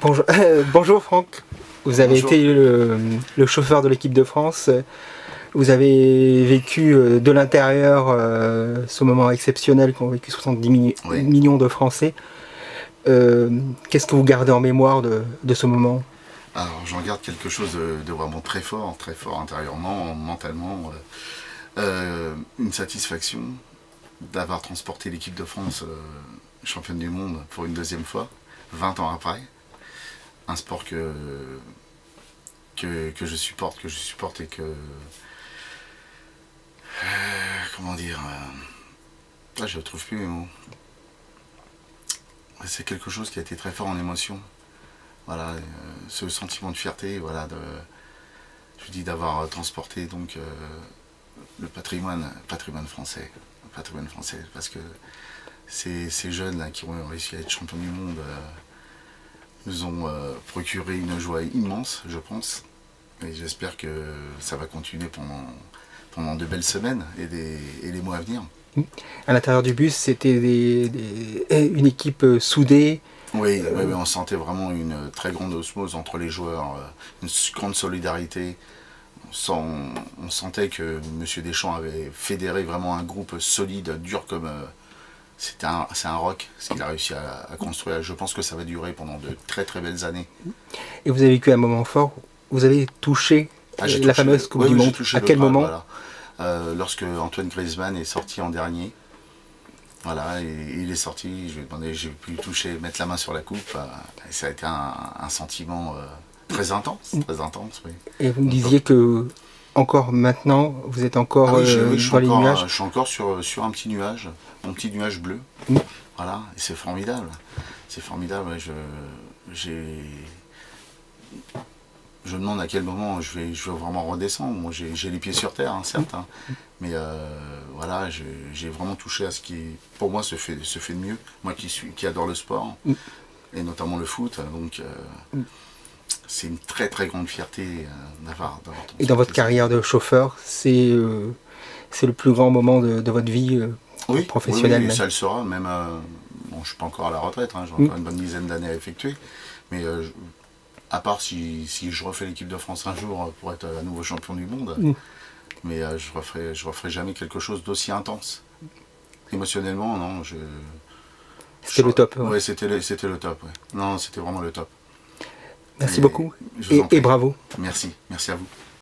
Bonjour, bonjour Franck, vous avez Bonjour. été le chauffeur de l'équipe de France, vous avez vécu de l'intérieur ce moment exceptionnel qu'ont vécu 70 Oui. millions de Français. Qu'est-ce que vous gardez en mémoire de ce moment? Alors j'en garde quelque chose de vraiment très fort intérieurement, mentalement. Une satisfaction d'avoir transporté l'équipe de France championne du monde pour une deuxième fois, 20 ans après. Un sport que je supporte, et que... comment dire je ne trouve plus mes mots. C'est quelque chose qui a été très fort en émotion. Voilà, ce sentiment de fierté, voilà, je dis d'avoir transporté donc le patrimoine français, parce que ces jeunes là qui ont réussi à être champions du monde nous ont procuré une joie immense, je pense, et j'espère que ça va continuer pendant de belles semaines et les mois à venir. À l'intérieur du bus, c'était une équipe soudée. Oui, on sentait vraiment une très grande osmose entre les joueurs, une grande solidarité. On sentait que M. Deschamps avait fédéré vraiment un groupe solide, dur comme... c'est un rock, ce qu'il a réussi à construire. Je pense que ça va durer pendant de très très belles années. Et vous avez vécu un moment fort, vous avez touché J'ai la touché, fameuse Coupe ouais, du oui, j'ai Monde. touché À le quel Graal, moment? voilà. Lorsque Antoine Griezmann est sorti en dernier, voilà, et il est sorti, je lui ai demandé, j'ai pu toucher, mettre la main sur la coupe, et ça a été un sentiment très intense, oui. Et vous me Donc, disiez que encore maintenant, vous êtes ah encore oui, dans les nuages. je suis encore sur un petit nuage, mon petit nuage bleu. Mm. Voilà, et c'est formidable. C'est formidable. Ouais, je me demande à quel moment je vais vraiment redescendre. Moi, j'ai les pieds sur terre, hein, certes, hein, mais voilà, j'ai vraiment touché à ce qui, pour moi, se fait de mieux. Moi qui adore le sport, Mm. et notamment le foot, donc c'est une très très grande fierté d'avoir Et dans votre transporté ça. carrière de chauffeur, c'est le plus grand moment de votre vie professionnelle Oui, même. ça le sera, même, bon, je suis pas encore à la retraite, hein, j'ai Mm. encore une bonne dizaine d'années à effectuer, mais à part si je refais l'équipe de France un jour pour être à nouveau champion du monde, Mm. mais je referai jamais quelque chose d'aussi intense. Émotionnellement, non, C'était le top. Ouais. ouais, c'était le top, ouais. Non, c'était vraiment le top. Merci Et beaucoup je vous en et prie. bravo. Merci à vous.